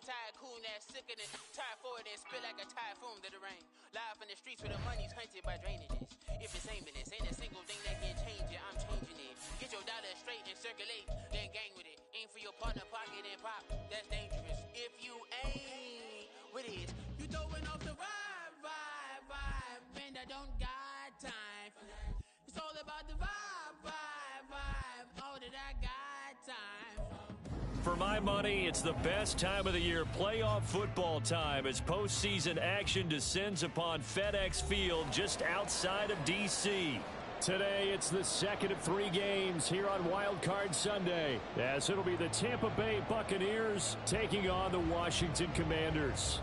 tycoon that's sickening. Tire forward and spit like a typhoon to the rain. Live in the streets where the money's hunted by drainages. If it's aimless, ain't a single thing that can change it. I'm changing it. Get your dollar straight and circulate, then gang with it. Aim for your partner pocket and pop. That's dangerous. If you ain't with it, you throwing off the vibe. And I don't got time for that. It's all about the vibe. All that I got time for. For my money, it's the best time of the year, playoff football time, as postseason action descends upon FedEx Field just outside of D.C. Today, it's the second of 3 games here on Wild Card Sunday, as it'll be the Tampa Bay Buccaneers taking on the Washington Commanders.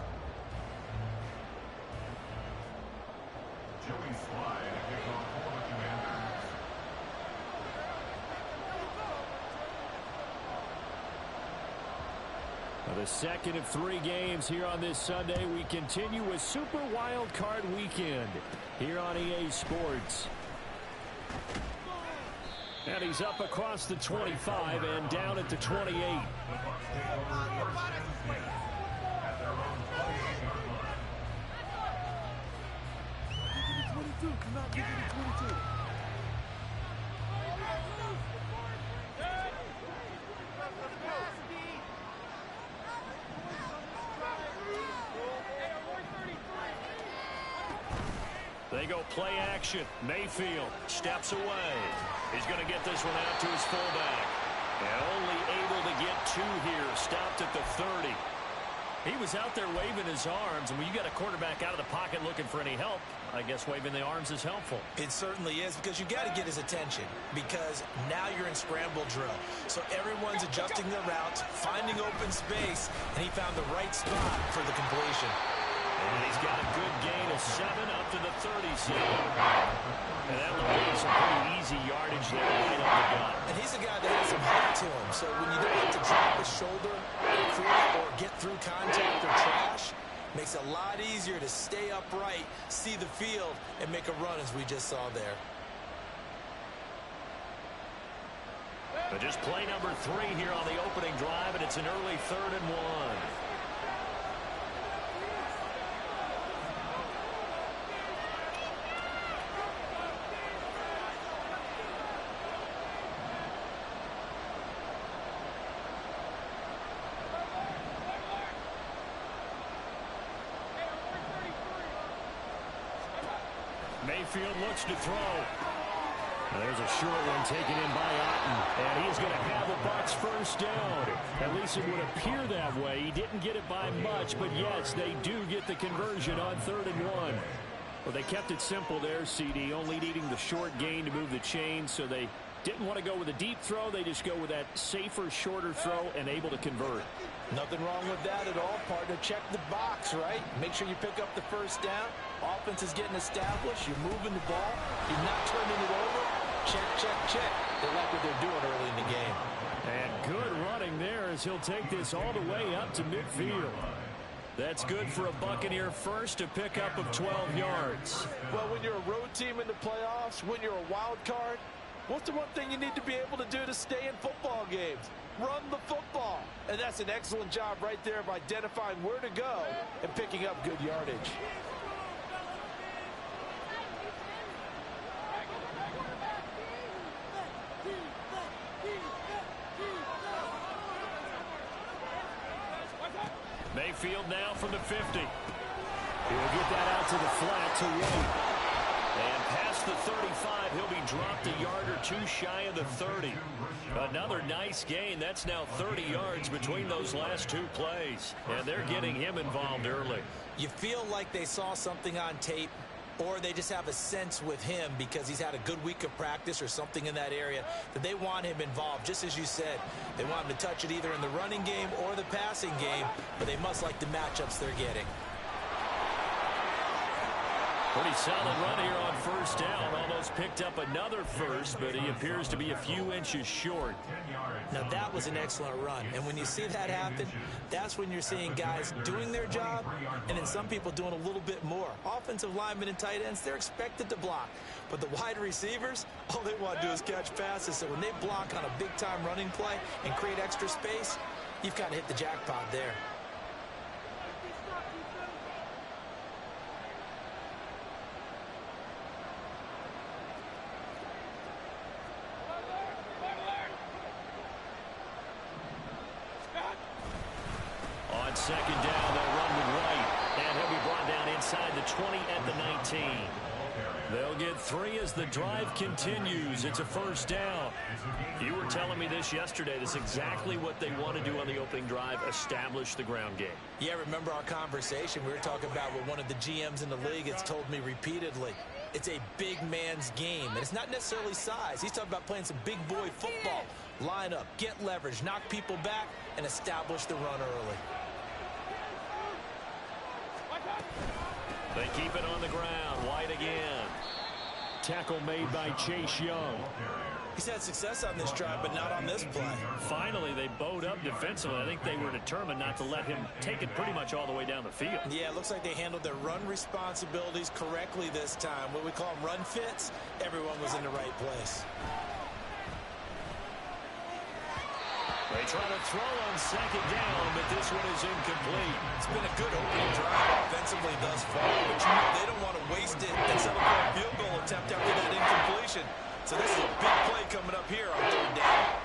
The second of 3 games here on this Sunday. We continue with Super Wild Card Weekend here on EA Sports. And he's up across the 25 and down at the 28. They go play action. Mayfield steps away. He's going to get this one out to his fullback. And only able to get 2 here. Stopped at the 30. He was out there waving his arms. And when you got a quarterback out of the pocket looking for any help, I guess waving the arms is helpful. It certainly is, because you got to get his attention, because now you're in scramble drill. So everyone's adjusting their routes, finding open space, and he found the right spot for the completion. And he's got a good gain of 7 up to the 37. And that looked like some pretty easy yardage there right up the gut. And he's a guy that has some height to him, so when you don't have to drop his shoulder or get through contact or trash, makes it a lot easier to stay upright, see the field, and make a run as we just saw there. But just play number 3 here on the opening drive, and it's an early 3rd and 1. Mayfield looks to throw. There's a short one taken in by Otten, and he's going to have the Bucs first down. At least it would appear that way. He didn't get it by much, but yes, they do get the conversion on 3rd and 1. Well, they kept it simple there, CD, only needing the short gain to move the chain, so they didn't want to go with a deep throw. They just go with that safer, shorter throw and able to convert. Nothing wrong with that at all, partner. Check the box, right? Make sure you pick up the first down. Offense is getting established. You're moving the ball. You're not turning it over. Check, check, check. They like what they're doing early in the game. And good running there as he'll take this all the way up to midfield. That's good for a Buccaneer first, a pickup of 12 yards. Well, when you're a road team in the playoffs, when you're a wild card, what's the one thing you need to be able to do to stay in football games? Run the football. And that's an excellent job right there of identifying where to go and picking up good yardage. Mayfield now from the 50. He'll get that out to the flat to White. And past the 35, he'll be dropped a yard or 2 shy of the 30. Another nice gain. That's now 30 yards between those last 2 plays. And they're getting him involved early. You feel like they saw something on tape, or they just have a sense with him because he's had a good week of practice or something in that area that they want him involved. Just as you said, they want him to touch it either in the running game or the passing game, but they must like the matchups they're getting. Pretty solid run here on first down. Almost picked up another first, but he appears to be a few inches short. Now, that was an excellent run. And when you see that happen, that's when you're seeing guys doing their job and then some people doing a little bit more. Offensive linemen and tight ends, they're expected to block. But the wide receivers, all they want to do is catch passes. So when they block on a big-time running play and create extra space, you've kind of hit the jackpot there. on second down. They'll run with White, and he'll be brought down inside the 20 at the 19. They'll get 3 as the drive continues. It's a first down. You were telling me this yesterday. This is exactly what they want to do on the opening drive, establish the ground game. Yeah, remember our conversation? We were talking about what one of the GMs in the league has told me repeatedly. It's a big man's game, and it's not necessarily size. He's talking about playing some big boy football. Line up, get leverage, knock people back, and establish the run early. They keep it on the ground. White again. Tackle made by Chase Young. He's had success on this drive, but not on this play. Finally, they bowed up defensively. I think they were determined not to let him take it pretty much all the way down the field. Yeah, it looks like they handled their run responsibilities correctly this time. What we call them run fits, everyone was in the right place. They try to throw on second down, but this one is incomplete. It's been a good opening drive offensively thus far, but you know they don't want to waste it and settle for a field goal attempt after that incompletion. So this is a big play coming up here on third down.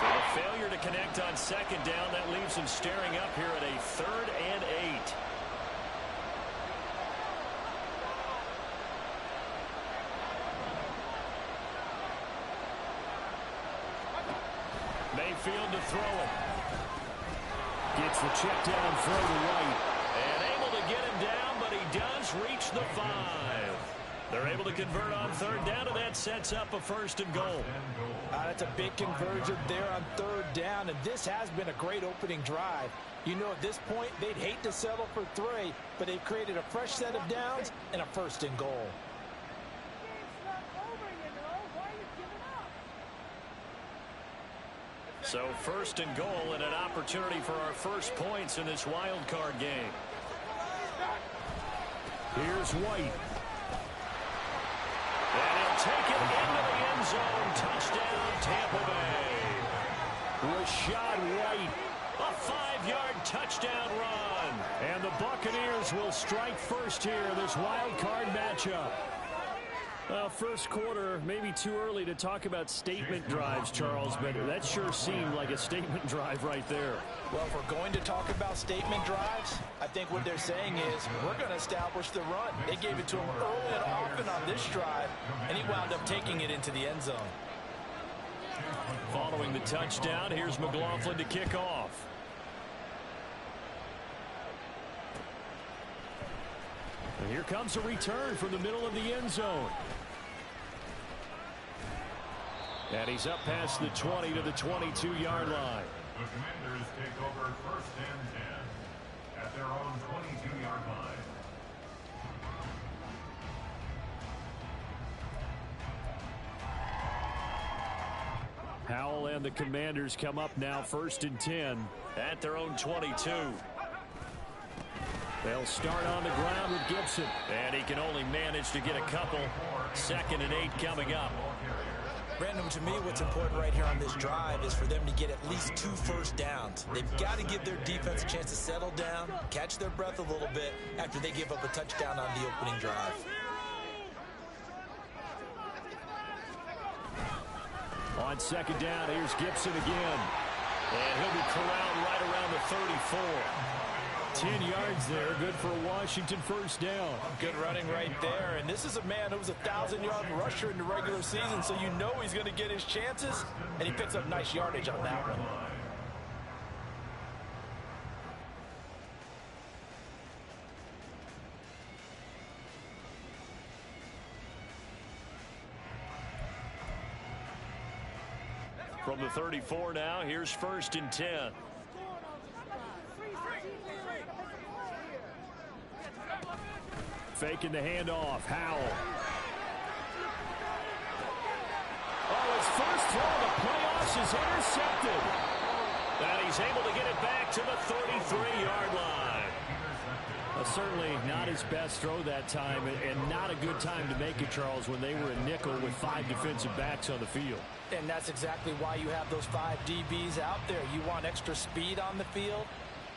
So the failure to connect on second down, that leaves them staring up here at a 3rd and 8. Mayfield to throw it. Gets the check down throw to White. And able to get him down, but he does reach the 5. They're able to convert on third down, and that sets up a 1st and goal. That's a big conversion there on third down, and this has been a great opening drive. You know, at this point, they'd hate to settle for 3, but they've created a fresh set of downs and a 1st and goal. So 1st and goal and an opportunity for our first points in this wild card game. Here's White. And he'll take it into the end zone. Touchdown, Tampa Bay. Rashad White, a 5-yard touchdown run. And the Buccaneers will strike first here in this wild card matchup. First quarter, maybe too early to talk about statement drives, Charles, but that sure seemed like a statement drive right there. Well, if we're going to talk about statement drives, I think what they're saying is we're going to establish the run. They gave it to him early and often on this drive, and he wound up taking it into the end zone. Following the touchdown, here's McLaughlin to kick off. And here comes a return from the middle of the end zone. And he's up past the 20 to the 22-yard line. The Commanders take over 1st and 10 at their own 22-yard line. Howell and the Commanders come up now 1st and 10 at their own 22. They'll start on the ground with Gibson. And he can only manage to get a couple. 2nd and 8 coming up. Brandon, to me, what's important right here on this drive is for them to get at least 2 first downs. They've got to give their defense a chance to settle down, catch their breath a little bit after they give up a touchdown on the opening drive. On 2nd down, here's Gibson again. And he'll be corralled right around the 34. 10 yards there, good for a Washington 1st down. Good running right there, and this is a man who was a 1,000-yard rusher in the regular season, so you know he's going to get his chances, and he picks up nice yardage on that one. From the 34 now, here's 1st and 10. Faking the handoff. Howell. Oh, his first throw of the playoffs is intercepted. And he's able to get it back to the 33-yard line. Certainly not his best throw that time, and not a good time to make it, Charles, when they were a nickel with 5 defensive backs on the field. And that's exactly why you have those 5 DBs out there. You want extra speed on the field,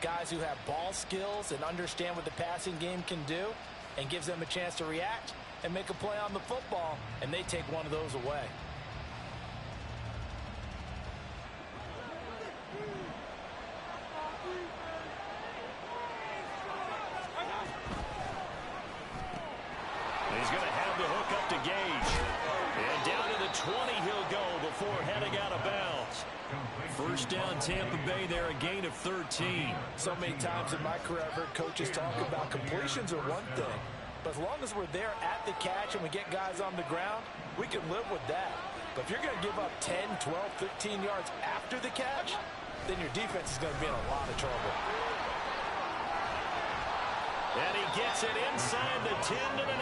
guys who have ball skills and understand what the passing game can do, and gives them a chance to react and make a play on the football, and they take one of those away. touchdown, Tampa Bay there, a gain of 13. So many times in my career, I've heard coaches talk about completions are one thing. But as long as we're there at the catch and we get guys on the ground, we can live with that. But if you're going to give up 10, 12, 15 yards after the catch, then your defense is going to be in a lot of trouble. And he gets it inside the 10 to the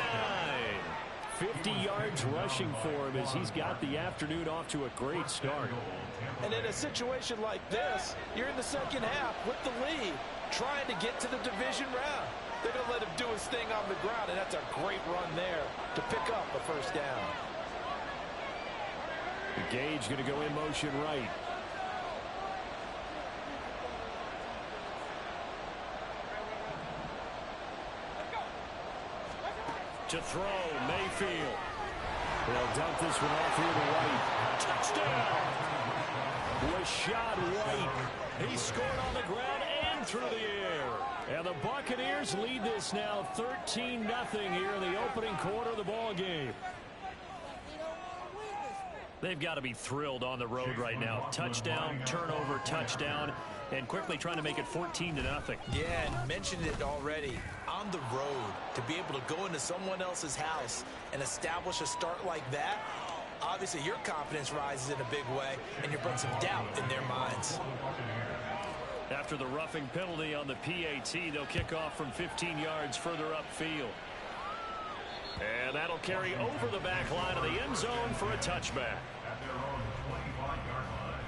9. 50 yards rushing for him as he's got the afternoon off to a great start. And in a situation like this, you're in the second half with the lead, trying to get to the division round. They're going to let him do his thing on the ground, and that's a great run there to pick up a first down. Gage going to go in motion right. To throw, Mayfield. They'll dump this one off here to White. Touchdown! Rashad White. He scored on the ground and through the air. And the Buccaneers lead this now 13-0 here in the opening quarter of the ball game. They've got to be thrilled on the road right now. Touchdown, turnover, touchdown, and quickly trying to make it 14-0. Yeah, and mentioned it already. On the road, to be able to go into someone else's house and establish a start like that, obviously your confidence rises in a big way, and you bring some doubt in their minds. After the roughing penalty on the PAT, they'll kick off from 15 yards further upfield. And that'll carry over the back line of the end zone for a touchback. At their own 25-yard line.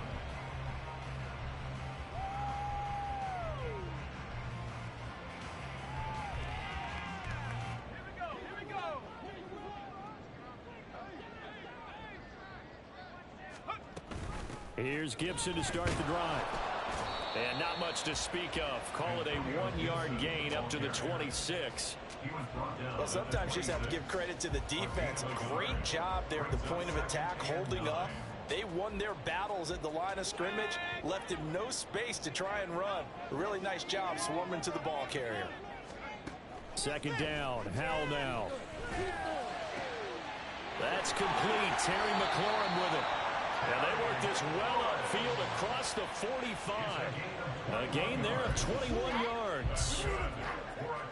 Here's Gibson to start the drive. And not much to speak of. Call it a 1-yard gain up to the 26. Well, sometimes you just have to give credit to the defense. Great job there at the point of attack, holding up. They won their battles at the line of scrimmage, left him no space to try and run. A really nice job swarming to the ball carrier. Second down, Howell now. That's complete. Terry McLaurin with it. And they work this well upfield across the 45. A gain there of 21 yards.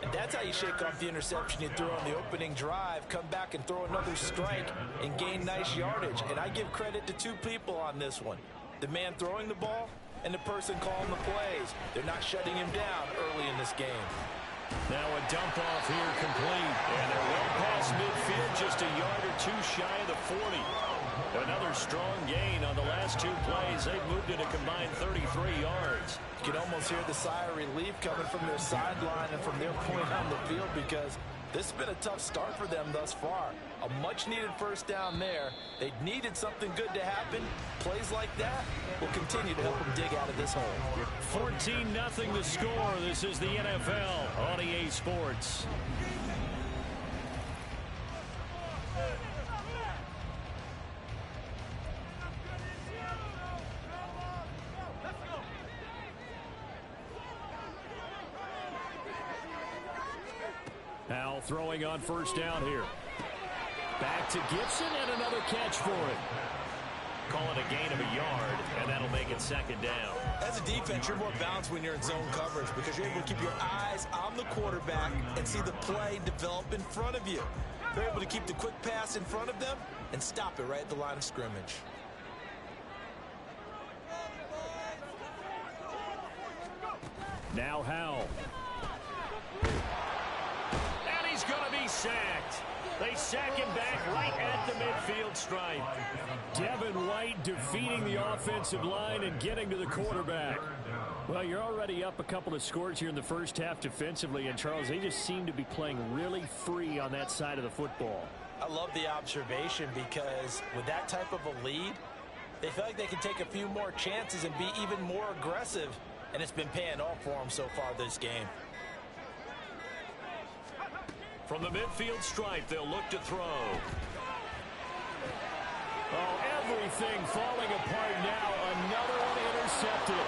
And that's how you shake off the interception you threw on the opening drive, come back and throw another strike and gain nice yardage. And I give credit to two people on this one. The man throwing the ball and the person calling the plays. They're not shutting him down early in this game. Now a dump off here complete. And they're well past midfield, just a yard or two shy of the 40. Another strong gain on the last two plays. They've moved it a combined 33 yards. You can almost hear the sigh of relief coming from their sideline and from their point on the field, because this has been a tough start for them thus far. A much-needed first down there. They needed something good to happen. Plays like that will continue to help them dig out of this hole. 14-0 the score. This is the NFL on EA Sports. Howell throwing on first down here. Back to Gibson and another catch for him. Call it a gain of a yard, and that'll make it second down. As a defense, you're more balanced when you're in zone coverage because you're able to keep your eyes on the quarterback and see the play develop in front of you. They're able to keep the quick pass in front of them and stop it right at the line of scrimmage. Now Howell. And he's going to be sacked. They sack him back right at the midfield stripe. Devin White defeating the offensive line and getting to the quarterback. Well, you're already up a couple of scores here in the first half defensively, and Charles, they just seem to be playing really free on that side of the football. I love the observation because with that type of a lead, they feel like they can take a few more chances and be even more aggressive, and it's been paying off for them so far this game. From the midfield stripe, they'll look to throw. Oh, everything falling apart now. Another one intercepted.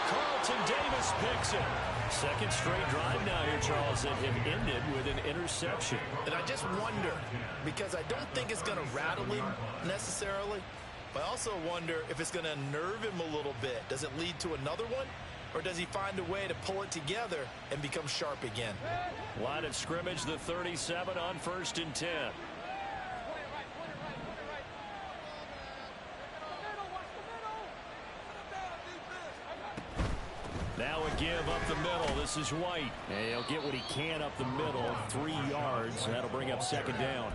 Carlton Davis picks it. Second straight drive now here, Charles, that have ended with an interception. And I just wonder, because I don't think it's going to rattle him necessarily, I also wonder if it's going to unnerve him a little bit. Does it lead to another one? Or does he find a way to pull it together and become sharp again? Line of scrimmage, the 37 on 1st and 10. Now a give up the middle. This is White. And he'll get what he can up the middle. 3 yards. That'll bring up 2nd down.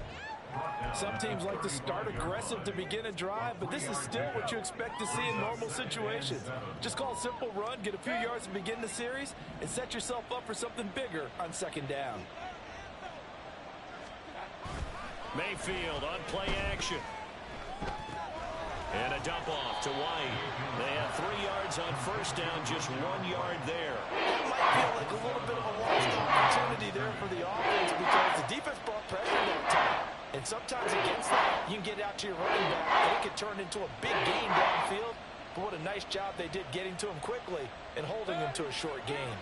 Some teams like to start aggressive to begin a drive, but this is still what you expect to see in normal situations. Just call a simple run, get a few yards to begin the series, and set yourself up for something bigger on 2nd down. Mayfield on play action. And a dump off to White. They have 3 yards on 1st down, just 1 yard there. It might feel like a little bit of a lost opportunity there for the offense because the defense brought pressure that time. And sometimes against that, you can get out to your running back, and it can turn into a big gain downfield. But what a nice job they did getting to him quickly and holding him to a short gain.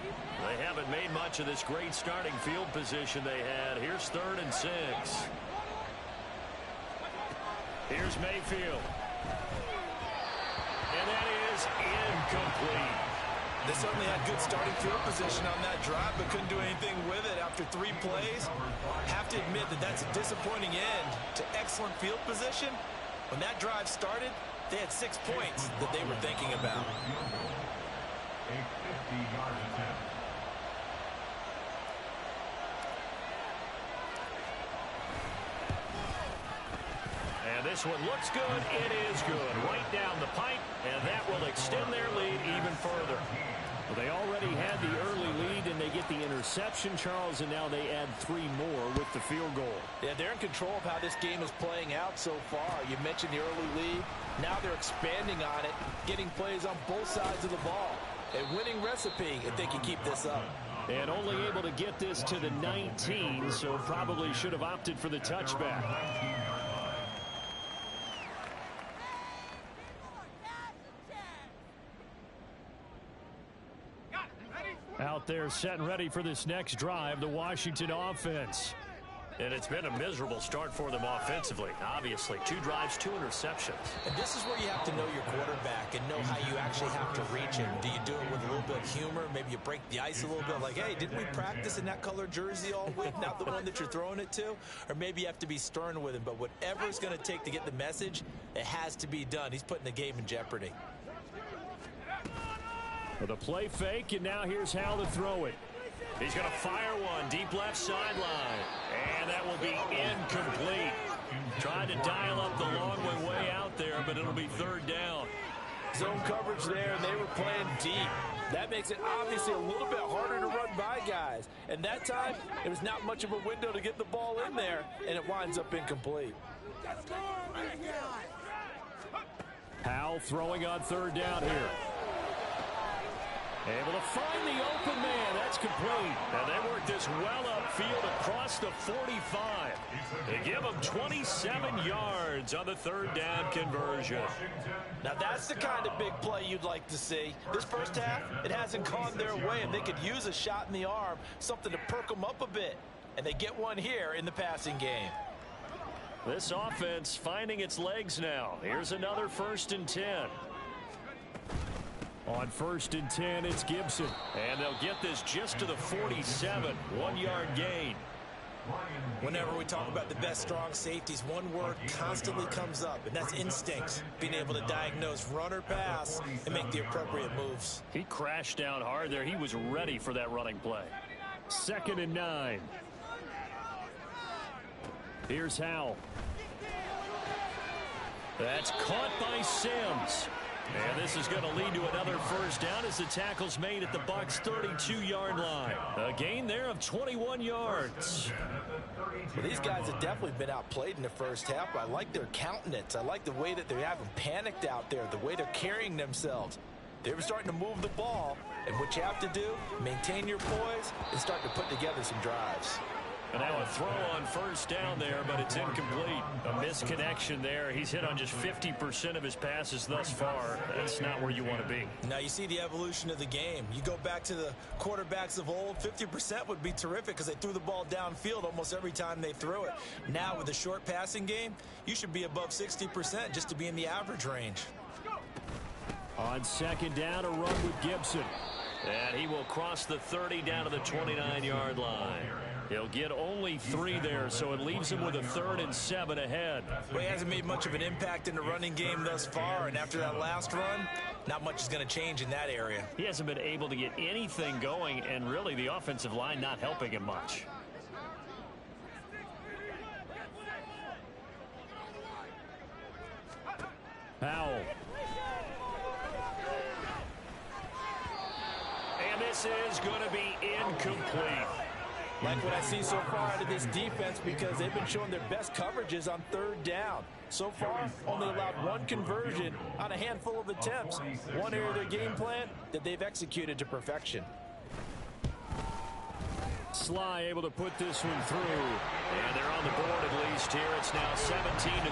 They haven't made much of this great starting field position they had. Here's 3rd and 6. Here's Mayfield. And that is incomplete. They certainly had good starting field position on that drive, but couldn't do anything with it after 3 plays. Have to admit that that's a disappointing end to excellent field position. When that drive started, they had 6 points that they were thinking about. A 50-yard attempt. And this one looks good. It is good. Right down the pipe, and that will extend their lead even further. Well, they already had the early lead, and they get the interception, Charles, and now they add 3 more with the field goal. Yeah, they're in control of how this game is playing out so far. You mentioned the early lead. Now they're expanding on it, getting plays on both sides of the ball. A winning recipe if they can keep this up. And only able to get this to the 19, so probably should have opted for the touchback. Out there setting ready for this next drive, the Washington offense. And it's been a miserable start for them offensively. Obviously, 2 drives, 2 interceptions. And this is where you have to know your quarterback and know how you actually have to reach him. Do you do it with a little bit of humor? Maybe you break the ice a little bit like, hey, didn't we practice in that color jersey all week? Not the one that you're throwing it to? Or maybe you have to be stern with him. But whatever it's going to take to get the message, it has to be done. He's putting the game in jeopardy. With a play fake, and now here's how to throw it. He's going to fire one deep left sideline. And that will be incomplete. Tried to dial up the long way out there, but it'll be 3rd down. Zone coverage there, and they were playing deep. That makes it obviously a little bit harder to run by guys. And that time, it was not much of a window to get the ball in there, and it winds up incomplete. Howell throwing on 3rd down here. Able to find the open man. That's complete. And they work this well upfield across the 45. They give them 27 yards on the 3rd down conversion. Now that's the kind of big play you'd like to see. This first half, it hasn't gone their way, and they could use a shot in the arm, something to perk them up a bit. And they get one here in the passing game. This offense finding its legs now. Here's another 1st and 10. On 1st and 10, it's Gibson. And they'll get this just to the 47. 1-yard gain. Whenever we talk about the best strong safeties, one word constantly comes up, and that's instincts. Being able to diagnose run or pass and make the appropriate moves. He crashed down hard there. He was ready for that running play. 2nd and 9. Here's Howell. That's caught by Sims. And this is going to lead to another 1st down as the tackle's made at the Bucs' 32-yard line. A gain there of 21 yards. Well, these guys have definitely been outplayed in the first half. I like their countenance. I like the way that they haven't panicked out there, the way they're carrying themselves. They were starting to move the ball, and what you have to do, maintain your poise and start to put together some drives. And now a throw on first down there, but it's incomplete. A misconnection there. He's hit on just 50% of his passes thus far. That's not where you want to be. Now you see the evolution of the game. You go back to the quarterbacks of old, 50% would be terrific because they threw the ball downfield almost every time they threw it. Now with the short passing game, you should be above 60% just to be in the average range. On second down, a run with Gibson. And he will cross the 30 down to the 29-yard line. He'll get only 3 there, so it leaves him with a 3rd and 7 ahead. Well, he hasn't made much of an impact in the running game thus far, and after that last run, not much is going to change in that area. He hasn't been able to get anything going, and really the offensive line not helping him much. Powell. And this is going to be incomplete. Like what I see so far out of this defense because they've been showing their best coverages on 3rd down. So far, only allowed 1 conversion on a handful of attempts. One area of their game plan that they've executed to perfection. Sly able to put this one through. And they're on the board at least here. It's now 17-3.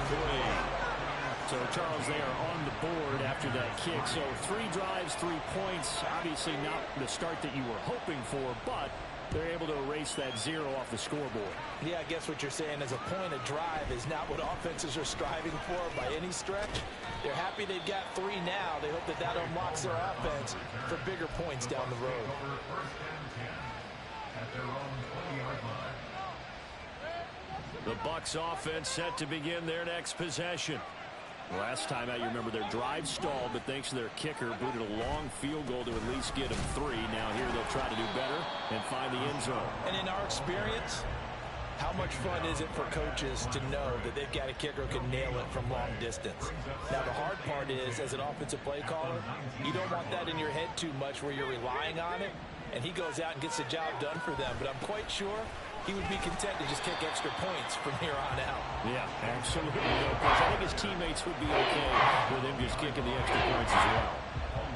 So, Charles, they are on the board after that kick. So 3 drives, 3 points. Obviously not the start that you were hoping for, but they're able to erase that 0 off the scoreboard. Yeah, I guess what you're saying is a point of drive is not what offenses are striving for by any stretch. They're happy they've got 3 now. They hope that that unlocks their offense for bigger points down the road. The Bucs offense set to begin their next possession. Last time out, you remember their drive stalled, but thanks to their kicker, booted a long field goal to at least get them 3. Now here they'll try to do better and find the end zone. And in our experience, how much fun is it for coaches to know that they've got a kicker who can nail it from long distance? Now, the hard part is, as an offensive play caller, you don't want that in your head too much where you're relying on it, and he goes out and gets the job done for them. But I'm quite sure he would be content to just kick extra points from here on out. Yeah, absolutely. I think his teammates would be okay with him just kicking the extra points as well.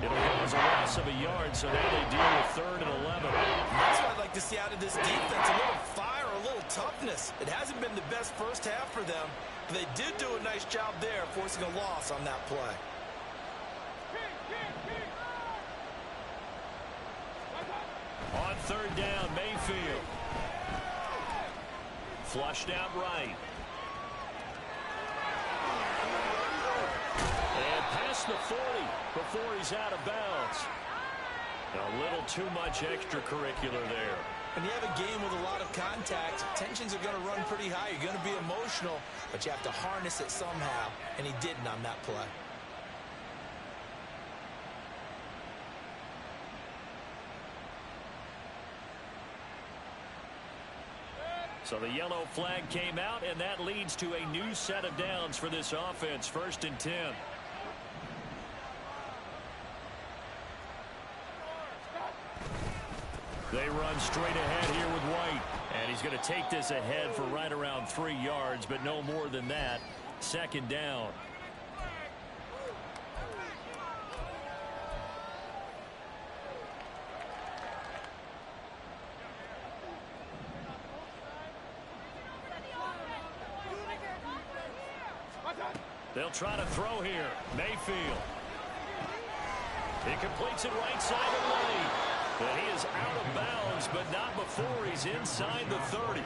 It'll go as a loss of a yard, so now they deal with 3rd and 11. That's what I'd like to see out of this defense, a little fire, a little toughness. It hasn't been the best first half for them, but they did do a nice job there, forcing a loss on that play. On 3rd down, Mayfield. Flushed out right. And past the 40 before he's out of bounds. A little too much extracurricular there. When you have a game with a lot of contact, tensions are going to run pretty high. You're going to be emotional, but you have to harness it somehow, and he didn't on that play. So the yellow flag came out, and that leads to a new set of downs for this offense. 1st and 10. They run straight ahead here with White. And he's going to take this ahead for right around 3 yards, but no more than that. 2nd down. They'll try to throw here. Mayfield. He completes it right side of the lane. And he is out of bounds, but not before he's inside the 30.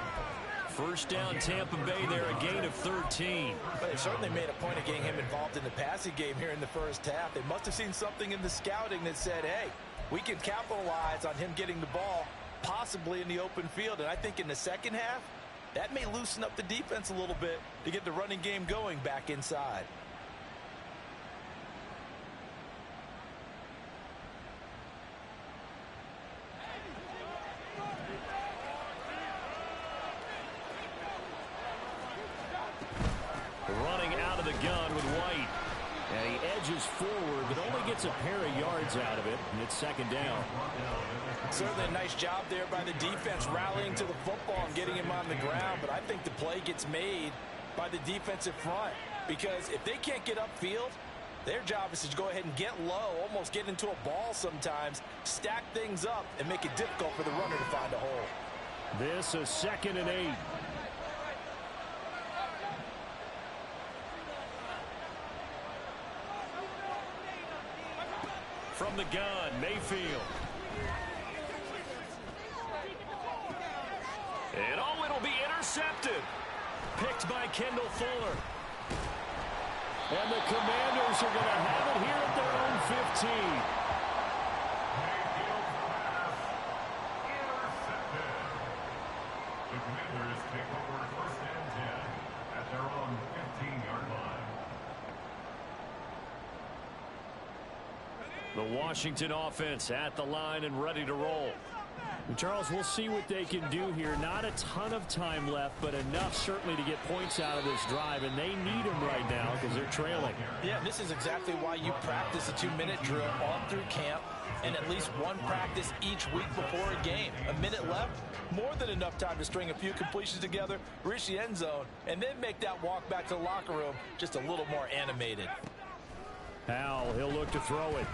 1st down, Tampa Bay there, a gain of 13. But they certainly made a point of getting him involved in the passing game here in the first half. They must have seen something in the scouting that said, hey, we can capitalize on him getting the ball possibly in the open field. And I think in the second half, that may loosen up the defense a little bit to get the running game going back inside. Running out of the gun with White. And he edges forward, but only gets a pair of yards out of it, and it's 2nd down. Certainly a nice job there by the defense rallying to the football and getting him on the ground, but I think the play gets made by the defensive front because if they can't get upfield, their job is to go ahead and get low, almost get into a ball sometimes, stack things up, and make it difficult for the runner to find a hole. This is 2nd and 8. From the gun, Mayfield. And oh, it'll be intercepted. Picked by Kendall Fuller. And the Commanders are going to have it here at their own 15. The Commanders take over 1st and 10 at their own 15-yard line. The Washington offense at the line and ready to roll. Charles, we'll see what they can do here. Not a ton of time left, but enough certainly to get points out of this drive, and they need them right now because they're trailing. Yeah, this is exactly why you practice a 2-minute drill all through camp and at least one practice each week before a game. A minute left, more than enough time to string a few completions together, reach the end zone, and then make that walk back to the locker room just a little more animated. Howell, he'll look to throw it.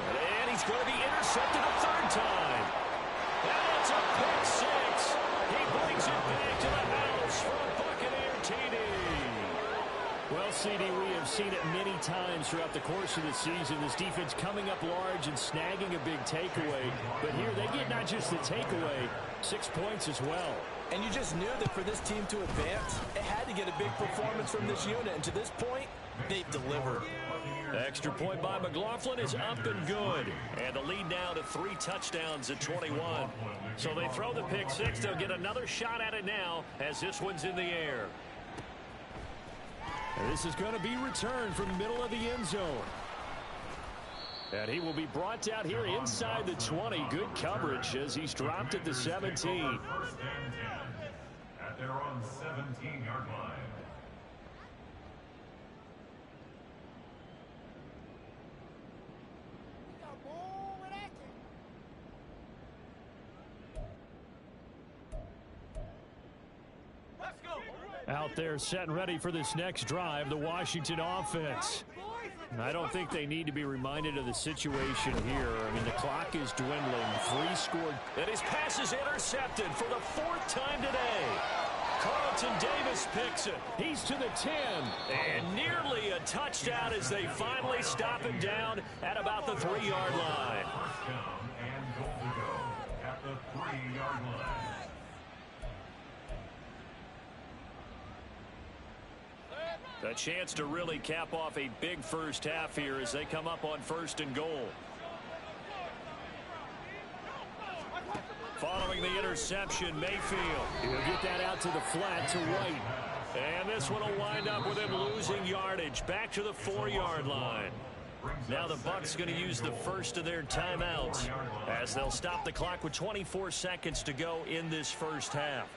And he's going to be intercepted a 3rd time. And it's a pick 6. He brings it back to the house for a Buccaneer TD. Well, CD, we have seen it many times throughout the course of the season. This defense coming up large and snagging a big takeaway. But here they get not just the takeaway, 6 points as well. And you just knew that for this team to advance, it had to get a big performance from this unit. And to this point, they've delivered. Extra point by McLaughlin is up and good. And the lead now to 3 touchdowns at 21. So they throw the pick 6. They'll get another shot at it now as this one's in the air. And this is going to be returned from the middle of the end zone. And he will be brought down here inside the 20. Good coverage as he's dropped at the 17. 1st and 10 at their own 17-yard line. Out there set and ready for this next drive, the Washington offense. I don't think they need to be reminded of the situation here. I mean, the clock is dwindling. 3 scored. And his pass is intercepted for the 4th time today. Carlton Davis picks it. He's to the 10. And nearly a touchdown as they finally stop him down at about the 3-yard line. First down and goal to go at the 3-yard line. A chance to really cap off a big first half here as they come up on 1st and goal. Following the interception, Mayfield. He'll get that out to the flat to White. And this one will wind up with him losing yardage back to the 4-yard line. Now the Bucs going to use the first of their timeouts as they'll stop the clock with 24 seconds to go in this first half.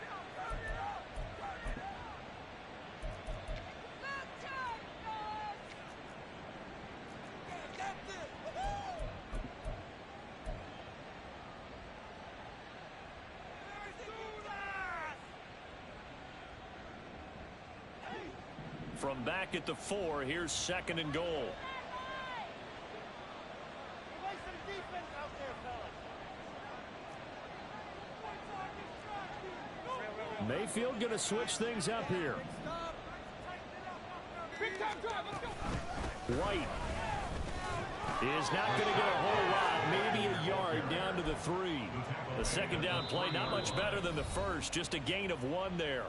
From back at the 4, here's 2nd and goal. Mayfield going to switch things up here. White is not going to get a whole lot, maybe a yard down to the 3. The 2nd down play not much better than the first, just a gain of 1 there.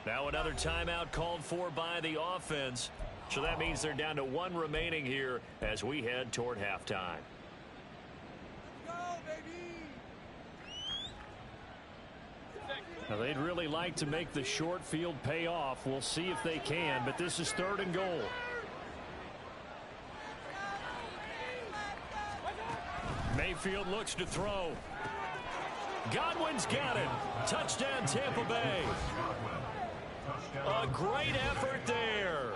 Now another timeout called for by the offense. So that means they're down to 1 remaining here as we head toward halftime. Now they'd really like to make the short field pay off. We'll see if they can, but this is 3rd and goal. Mayfield looks to throw. Godwin's got it. Touchdown, Tampa Bay. A great effort there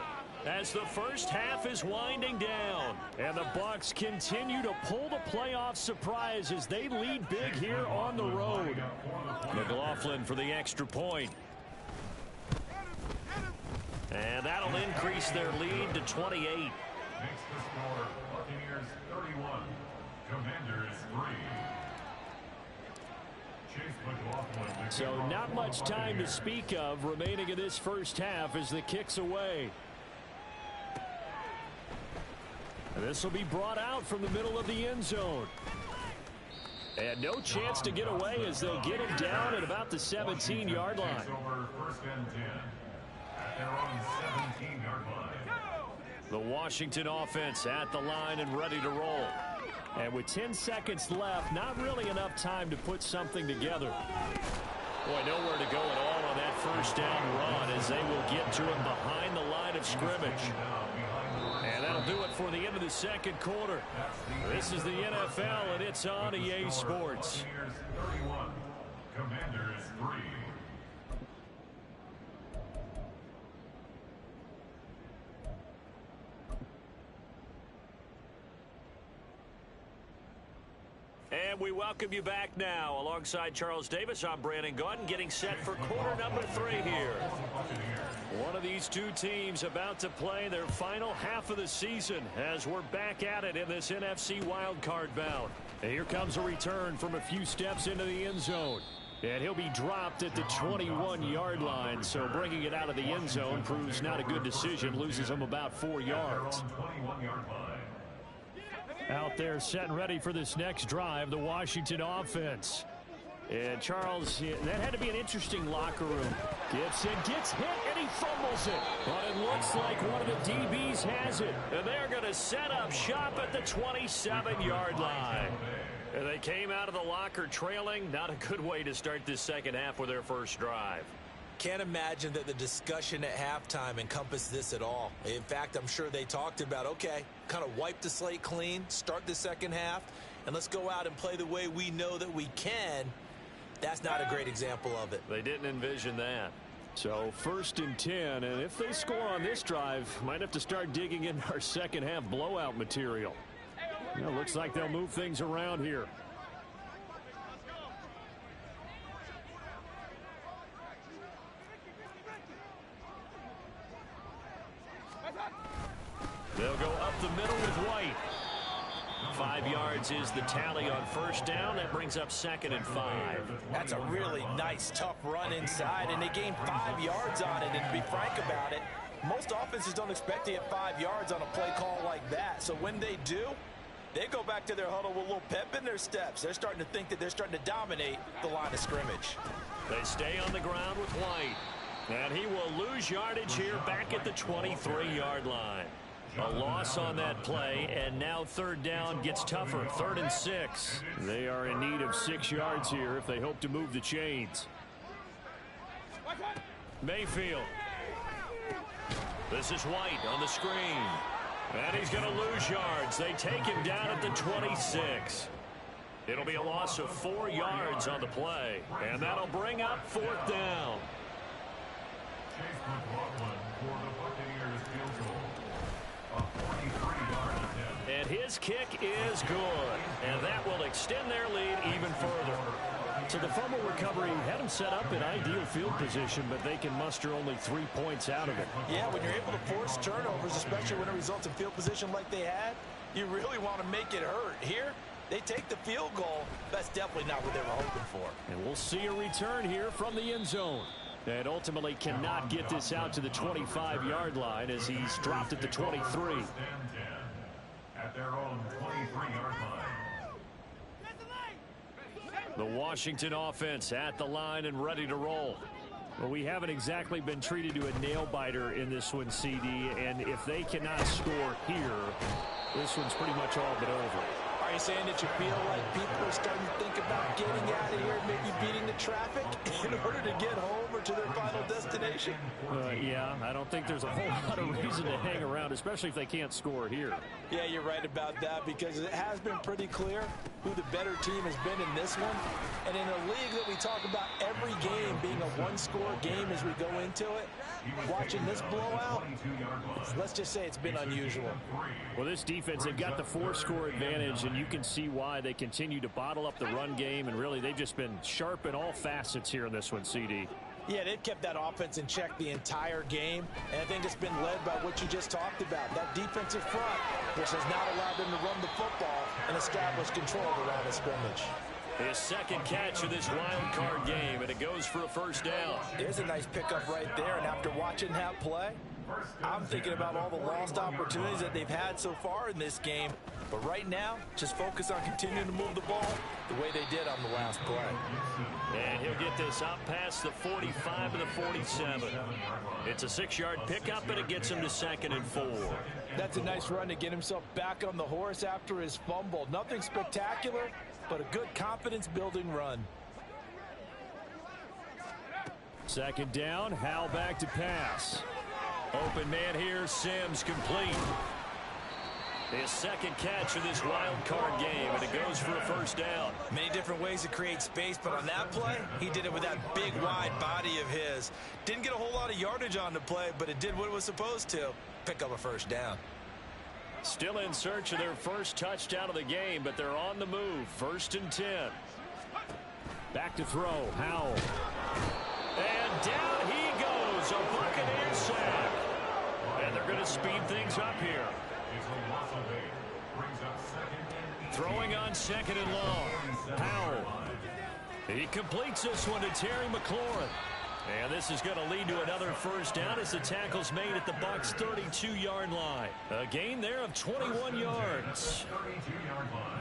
as the first half is winding down. And the Bucs continue to pull the playoff surprise as they lead big here on the road. McLaughlin for the extra point. And that'll increase their lead to 28. Makes the score Buccaneers 31, Commanders 3. So not much time to speak of remaining in this first half as the kick's away. This will be brought out from the middle of the end zone. And no chance to get away as they'll get him down at about the 17-yard line. First and 10 at their own 17-yard line. The Washington offense at the line and ready to roll. And with 10 seconds left, not really enough time to put something together. Boy, nowhere to go at all on that first down run as they will get to him behind the line of scrimmage. And that'll do it for the end of the second quarter. This is the NFL, and it's on EA Sports. 31, Commanders 3. And we welcome you back now. Alongside Charles Davis, I'm Brandon Gunn, getting set for quarter number 3 here. One of these two teams about to play their final half of the season as we're back at it in this NFC wildcard bout. And here comes a return from a few steps into the end zone. And he'll be dropped at the 21-yard line, so bringing it out of the end zone proves not a good decision, loses him about 4 yards. Out there set and ready for this next drive, the Washington offense. And Charles, that had to be an interesting locker room. Gibson gets hit and he fumbles it. But it looks like one of the DBs has it. And they're going to set up shop at the 27-yard line. And they came out of the locker trailing. Not a good way to start this second half with their first drive. Can't imagine that the discussion at halftime encompassed this at all. In fact, I'm sure they talked about, okay, kind of wipe the slate clean, start the second half, and let's go out and play the way we know that we can. That's not a great example of it. They didn't envision that. So first and 10, and if they score on this drive, might have to start digging in our second half blowout material. Looks like they'll move things around here. They'll go up the middle with White. 5 yards is the tally on first down. That brings up 2nd and 5. That's a really nice, tough run inside, and they gained 5 yards on it. And to be frank about it, most offenses don't expect to get 5 yards on a play call like that. So when they do, they go back to their huddle with a little pep in their steps. They're starting to think that they're starting to dominate the line of scrimmage. They stay on the ground with White. And he will lose yardage here back at the 23-yard line. A loss on that play, and now third down gets tougher. 3rd and 6. They are in need of 6 yards here if they hope to move the chains. Mayfield. This is White on the screen. And he's going to lose yards. They take him down at the 26. It'll be a loss of 4 yards on the play. And that'll bring up 4th down. And his kick is good. And that will extend their lead even further. So the fumble recovery had them set up in ideal field position, but they can muster only 3 points out of it. Yeah, when you're able to force turnovers, especially when it results in field position like they had, you really want to make it hurt. Here, they take the field goal. That's definitely not what they were hoping for. And we'll see a return here from the end zone. And ultimately cannot get this out to the 25-yard line as he's dropped at the 23. At their own 23-yard line. The Washington offense at the line and ready to roll. Well, we haven't exactly been treated to a nail-biter in this one, CD, and if they cannot score here, this one's pretty much all but over. Are you saying that you feel like people are starting to think about getting out of here, maybe beating the traffic in order to get home or to their final destination? Yeah, I don't think there's a whole lot of reason to hang around, especially if they can't score here. Yeah, you're right about that, because it has been pretty clear who the better team has been in this one. And in a league that we talk about every game being a one-score game as we go into it, watching this blowout, let's just say it's been unusual. Well, this defense, they've got the 4-score advantage, and you can see why they continue to bottle up the run game, and really they've just been sharp in all facets here in this one, CD. Yeah, they've kept that offense in check the entire game, and I think it's been led by what you just talked about, that defensive front, which has not allowed them to run the football and establish control of the line of scrimmage. His second catch of this wild card game, and it goes for a first down. There's a nice pickup right there, and after watching that play, I'm thinking about all the lost opportunities that they've had so far in this game. But right now, just focus on continuing to move the ball the way they did on the last play. And he'll get this up past the 45 to the 47. It's a 6-yard pickup, and it gets him to 2nd and 4. That's a nice run to get himself back on the horse after his fumble. Nothing spectacular, but a good confidence-building run. 2nd down, Howell back to pass. Open man here, Sims complete. His second catch of this wild card game, and it goes for a first down. Many different ways to create space, but on that play, he did it with that big, wide body of his. Didn't get a whole lot of yardage on the play, but it did what it was supposed to. Pick up a first down. Still in search of their first touchdown of the game, but they're on the move. 1st and 10. Back to throw, Howell. And down he goes, a Buccaneer sack. And they're going to speed things up here. Throwing on 2nd and long. Howell. He completes this one to Terry McLaurin. And this is going to lead to another first down as the tackle's made at the Bucs' 32-yard line. A gain there of 21 yards.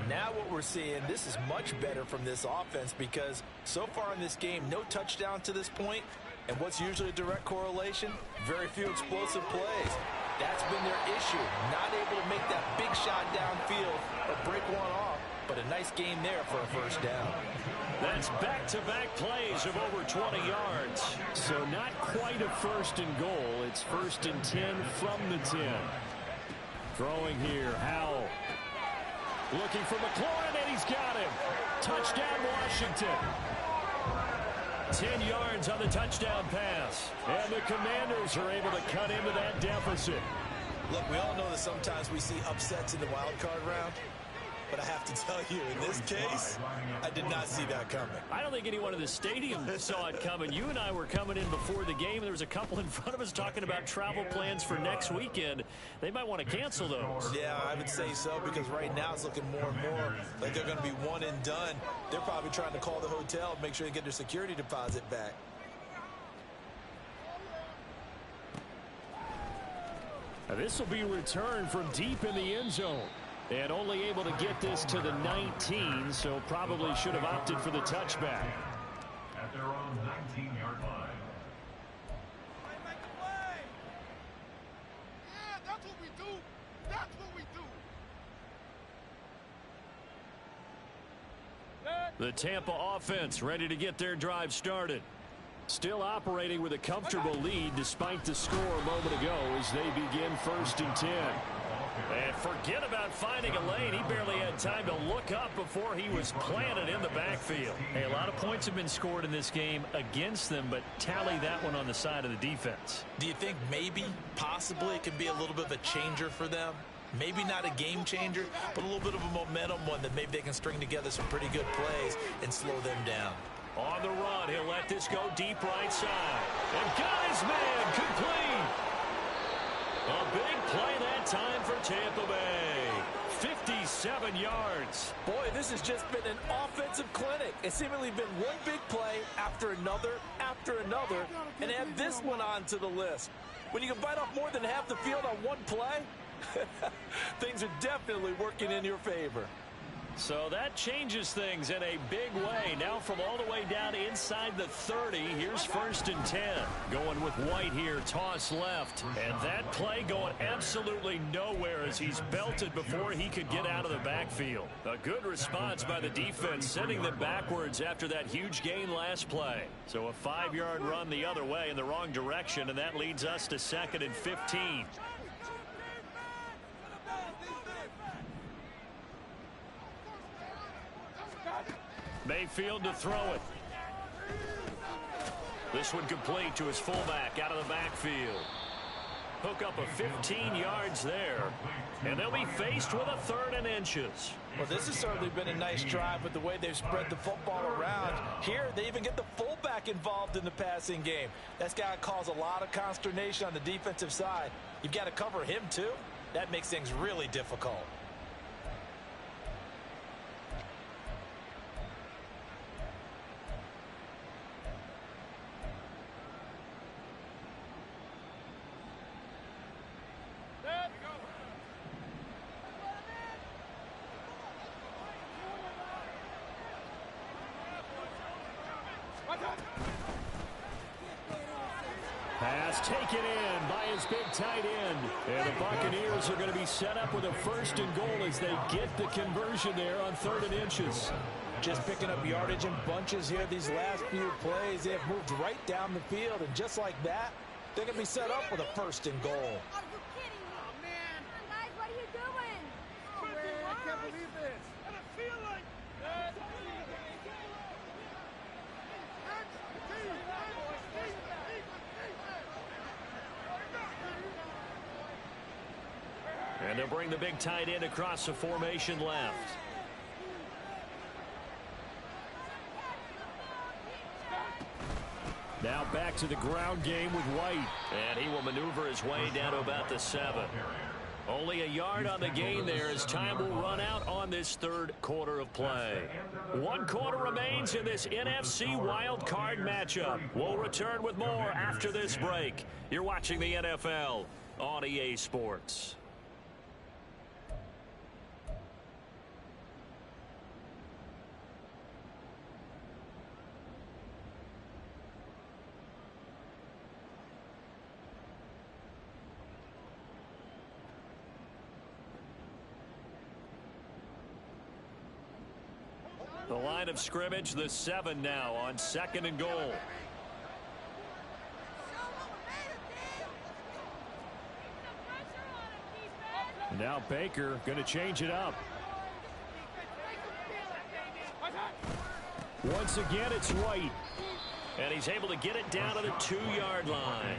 Now what we're seeing, this is much better from this offense because so far in this game, no touchdown to this point. And what's usually a direct correlation? Very few explosive plays. That's been their issue. Not able to make that big shot downfield or break one off, but a nice gain there for a first down. That's back-to-back plays of over 20 yards. So not quite a 1st and goal. It's 1st and 10 from the 10. Throwing here, Howell. Looking for McLaurin, and he's got him. Touchdown, Washington. 10 yards on the touchdown pass. And the Commanders are able to cut into that deficit. Look, we all know that sometimes we see upsets in the wild card round. But I have to tell you, in this case, I did not see that coming. I don't think anyone in the stadium saw it coming. You and I were coming in before the game. There was a couple in front of us talking about travel plans for next weekend. They might want to cancel those. Yeah, I would say so, because right now it's looking more and more like they're going to be one and done. They're probably trying to call the hotel and make sure they get their security deposit back. Now this will be returned from deep in the end zone. And only able to get this to the 19, so probably should have opted for the touchback. At their own 19-yard line. Yeah, that's what we do. That's what we do. The Tampa offense ready to get their drive started. Still operating with a comfortable lead despite the score a moment ago as they begin 1st and 10. And forget about finding a lane. He barely had time to look up before he was planted in the backfield. Hey, a lot of points have been scored in this game against them, but tally that one on the side of the defense. Do you think maybe, possibly, it can be a little bit of a changer for them? Maybe not a game changer, but a little bit of a momentum one that maybe they can string together some pretty good plays and slow them down. On the run, he'll let this go deep right side. And got his man complete. A big play that time for Tampa Bay. 57 yards. Boy, this has just been an offensive clinic. It's seemingly been one big play after another, and add this one onto the list. When you can bite off more than half the field on one play, things are definitely working in your favor. So that changes things in a big way. Now from all the way down inside the 30, here's 1st and 10. Going with White here, toss left. And that play going absolutely nowhere as he's belted before he could get out of the backfield. A good response by the defense, sending them backwards after that huge gain last play. So a 5-yard run the other way in the wrong direction, and that leads us to 2nd and 15. Mayfield to throw it. This one complete to his fullback out of the backfield. Hook up a 15 yards there. And they'll be faced with a 3rd and inches. Well, this has certainly been a nice drive with the way they've spread the football around. Here, they even get the fullback involved in the passing game. That's got to cause a lot of consternation on the defensive side. You've got to cover him, too. That makes things really difficult. Pass taken in by his big tight end. And the Buccaneers are going to be set up with a 1st and goal as they get the conversion there on 3rd and inches. Just picking up yardage in bunches here these last few plays. They have moved right down the field, and just like that, they're going to be set up with a 1st and goal. Are you kidding me? Oh, man. Guys, what are you doing? Oh, man, I can't believe this. And I feel like... And they'll bring the big tight end across the formation left. Now back to the ground game with White. And he will maneuver his way down to about the 7. Only a yard on the gain there as time will run out on this 3rd quarter of play. 1 quarter remains in this NFC wild card matchup. We'll return with more after this break. You're watching the NFL on EA Sports. The line of scrimmage, the 7 now on 2nd and goal. Now Baker going to change it up. Once again, it's White. And he's able to get it down to the 2-yard line.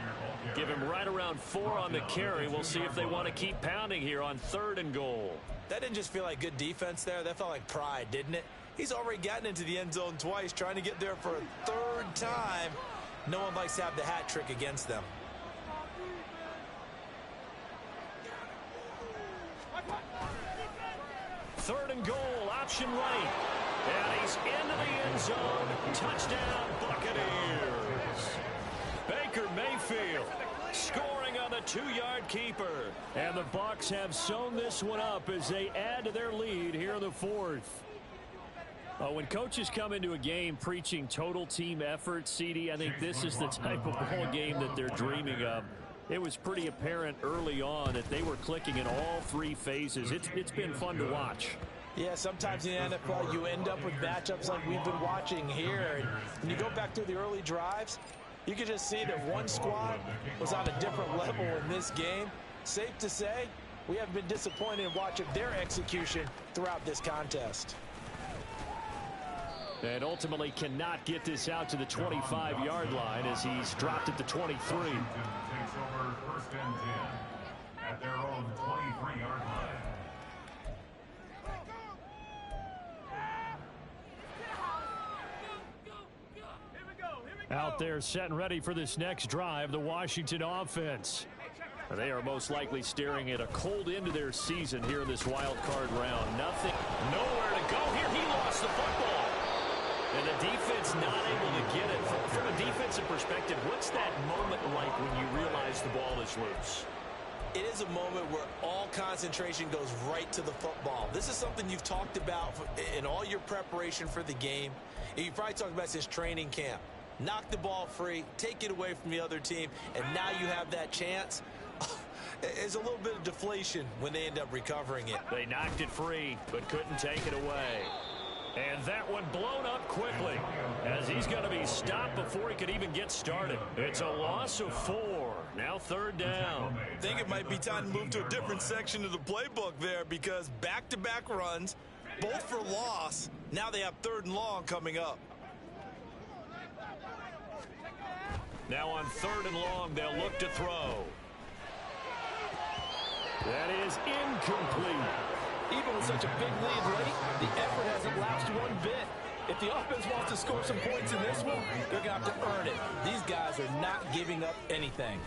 Give him right around 4 on the carry. We'll see if they want to keep pounding here on 3rd and goal. That didn't just feel like good defense there. That felt like pride, didn't it? He's already gotten into the end zone twice, trying to get there for a 3rd time. No one likes to have the hat trick against them. Third and goal, option right. And he's into the end zone. Touchdown, Buccaneers. Baker Mayfield scoring on the 2-yard keeper. And the Bucs have sewn this one up as they add to their lead here in the 4th. When coaches come into a game preaching total team effort, CD, I think this is the type of ball game that they're dreaming of. It was pretty apparent early on that they were clicking in all 3 phases. It's been fun to watch. Yeah, sometimes in the NFL you end up with matchups like we've been watching here. And when you go back to the early drives, you can just see that one squad was on a different level in this game. Safe to say, we have been disappointed in watching their execution throughout this contest. And ultimately cannot get this out to the 25-yard line as he's dropped at the 23. Takes over 1st and 10 at their own 23-yard line. Out there set and ready for this next drive, the Washington offense. They are most likely staring at a cold end to their season here in this wild card round. Nothing, nowhere to go here. He lost the football. And the defense not able to get it. From a defensive perspective, what's that moment like when you realize the ball is loose? It is a moment where all concentration goes right to the football. This is something you've talked about in all your preparation for the game. And you probably talked about this training camp. Knock the ball free, take it away from the other team, and now you have that chance. There's a little bit of deflation when they end up recovering it. They knocked it free, but couldn't take it away. And that one blown up quickly as he's going to be stopped before he could even get started. It's a loss of 4. Now 3rd down. I think it might be time to move to a different section of the playbook there because back-to-back runs, both for loss. Now they have 3rd and long coming up. Now on 3rd and long, they'll look to throw. That is incomplete. Even with such a big lead late, the effort hasn't lapsed one bit. If the offense wants to score some points in this one, they're going to have to earn it. These guys are not giving up anything.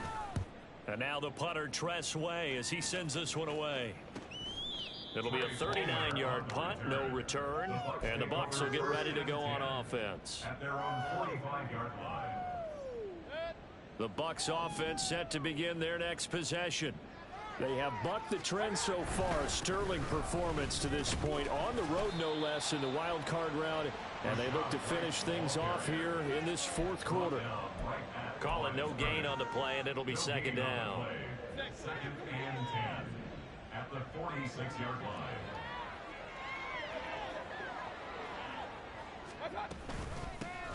And now the punter Tress Way as he sends this one away. It'll be a 39-yard punt, no return, and the Bucs will get ready to go on offense. At their own 45-yard line. The Bucs offense set to begin their next possession. They have bucked the trend so far. Sterling performance to this point. On the road, no less, in the wild card round. And they look to finish things off here in this fourth quarter. Call it no gain on the play, and it'll be second down. Second and 10 at the 46-yard line.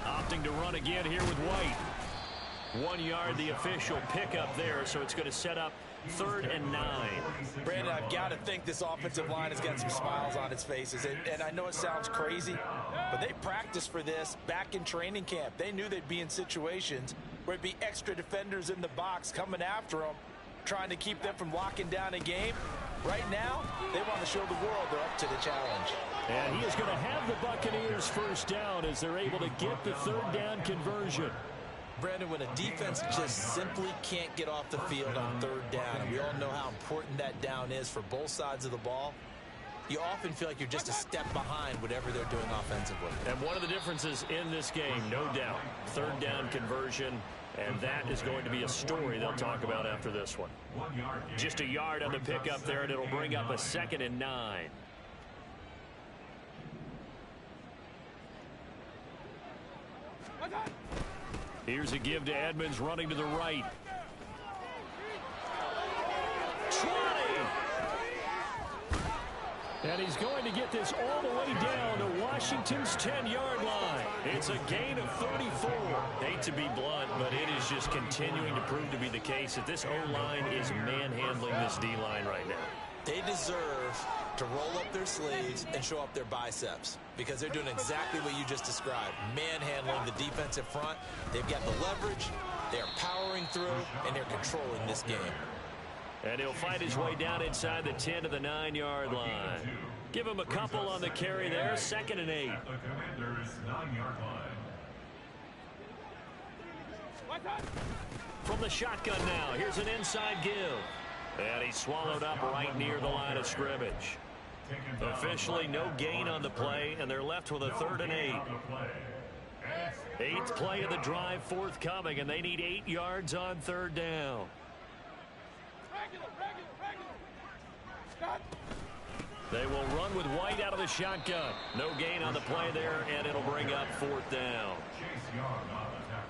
Opting to run again here with White. 1 yard, the official pickup there, so it's going to set up 3rd and 9. Brandon, I've got to think this offensive line has got some smiles on its faces. And I know it sounds crazy, but they practiced for this back in training camp. They knew they'd be in situations where it'd be extra defenders in the box coming after them, trying to keep them from locking down a game. Right now, they want to show the world they're up to the challenge. And he is going to have the Buccaneers first down as they're able to get the 3rd down conversion. Brandon, when a defense just simply can't get off the field on 3rd down, and we all know how important that down is for both sides of the ball, you often feel like you're just a step behind whatever they're doing offensively. And one of the differences in this game, no doubt, 3rd down conversion, and that is going to be a story they'll talk about after this one. Just a yard on the pickup there, and it'll bring up a 2nd and 9. Here's a give to Edmonds, running to the right. 20! And he's going to get this all the way down to Washington's 10-yard line. It's a gain of 34. Hate to be blunt, but it is just continuing to prove to be the case that this O-line is manhandling this D-line right now. They deserve to roll up their sleeves and show up their biceps because they're doing exactly what you just described, manhandling the defensive front. They've got the leverage, they're powering through, and they're controlling this game. And he'll fight his way down inside the 10 to the 9-yard line. Give him a couple on the carry there, 2nd and 8. At the Commanders' 9-yard line. From the shotgun now, here's an inside give. And he's swallowed up right near the line of scrimmage. Officially no gain on the play, and they're left with a 3rd and 8. 8th play of the drive forthcoming, and they need 8 yards on 3rd down. They will run with White out of the shotgun. No gain on the play there, and it'll bring up 4th down.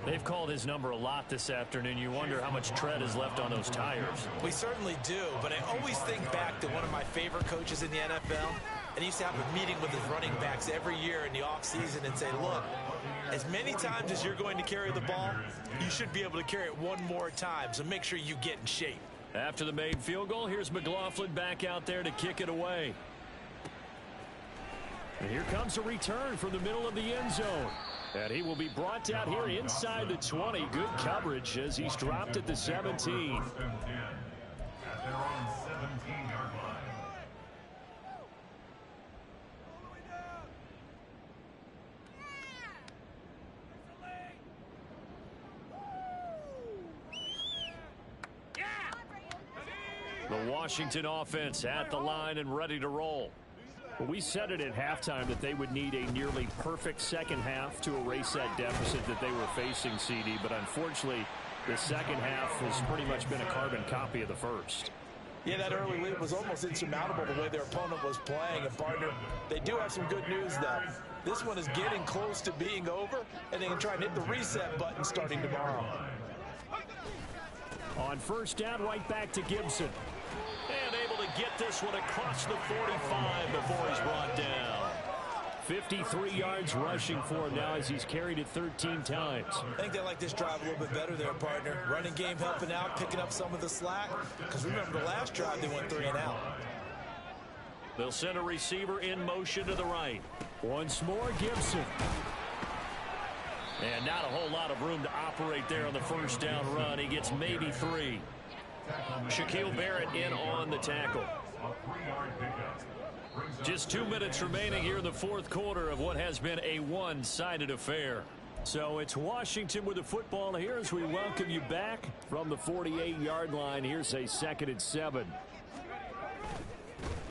They've called his number a lot this afternoon. You wonder how much tread is left on those tires. We certainly do, but I always think back to one of my favorite coaches in the NFL, and he used to have a meeting with his running backs every year in the offseason and say, look, as many times as you're going to carry the ball, you should be able to carry it one more time, so make sure you get in shape. After the made field goal, here's McLaughlin back out there to kick it away. And here comes a return from the middle of the end zone. And he will be brought out here inside the 20. Good coverage as he's dropped at the 17. At their own 17-yard line. The Washington offense at the line and ready to roll. Well, we said it at halftime that they would need a nearly perfect second half to erase that deficit that they were facing, CD. But unfortunately, the second half has pretty much been a carbon copy of the first. Yeah, that early lead was almost insurmountable the way their opponent was playing. And, partner, they do have some good news, though. This one is getting close to being over, and they can try and hit the reset button starting tomorrow. On first down, right back to Gibson. And able to get this one across the 45 before he's brought down. 53 yards rushing for him now as he's carried it 13 times. I think they like this drive a little bit better there, partner. Running game helping out, picking up some of the slack. Because remember, the last drive they went 3 and out. They'll send a receiver in motion to the right. Once more, Gibson. And not a whole lot of room to operate there on the first down run. He gets maybe 3. Shaquille Barrett in on the tackle. Just 2 minutes remaining here in the fourth quarter of what has been a one-sided affair. So it's Washington with the football here as we welcome you back from the 48-yard line. Here's a 2nd and 7.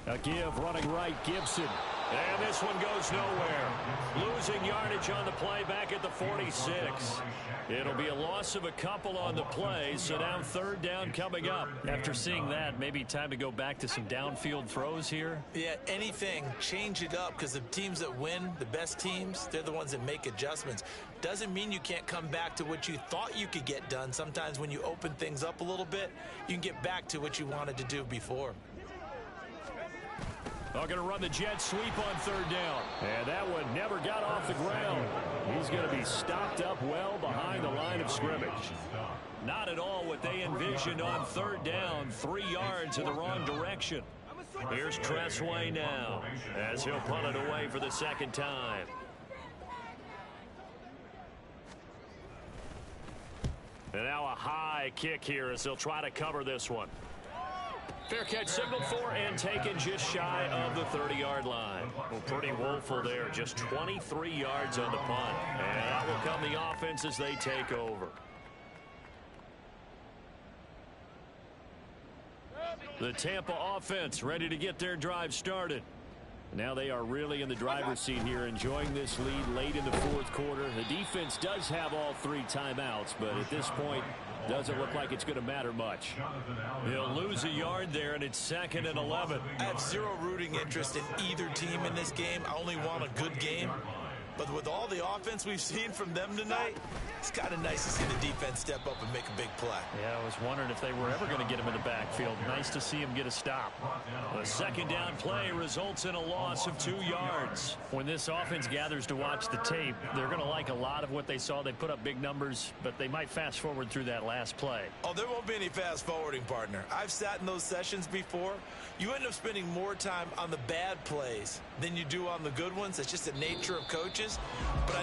A give running right, Gibson. And this one goes nowhere. Losing yardage on the play back at the 46. It'll be a loss of a couple on the play, so now third down coming up. After seeing that, maybe time to go back to some downfield throws here. Yeah, anything. Change it up, because the teams that win, the best teams, they're the ones that make adjustments. Doesn't mean you can't come back to what you thought you could get done. Sometimes when you open things up a little bit, you can get back to what you wanted to do before. They're going to run the jet sweep on third down. And that one never got off the ground. He's going to be stopped up well behind the line of scrimmage. Not at all what they envisioned on third down. 3 yards in the wrong direction. Here's Tressway now as he'll punt it away for the second time. And now a high kick here as they'll try to cover this one. Fair catch signaled for and taken just shy of the 30-yard line. Well, pretty woeful there. Just 23 yards on the punt. And out will come the offense as they take over. The Tampa offense ready to get their drive started. Now they are really in the driver's seat here, enjoying this lead late in the fourth quarter. The defense does have all 3 timeouts, but at this point, doesn't look like it's going to matter much. He'll lose a yard there, and it's 2nd and 11. I have zero rooting interest in either team in this game. I only want a good game. But with all the offense we've seen from them tonight, it's kind of nice to see the defense step up and make a big play. Yeah, I was wondering if they were ever going to get him in the backfield. Nice to see him get a stop. The second down play results in a loss of 2 yards. When this offense gathers to watch the tape, they're going to like a lot of what they saw. They put up big numbers, but they might fast forward through that last play. Oh, there won't be any fast forwarding, partner. I've sat in those sessions before. You end up spending more time on the bad plays than you do on the good ones. It's just the nature of coaches. But I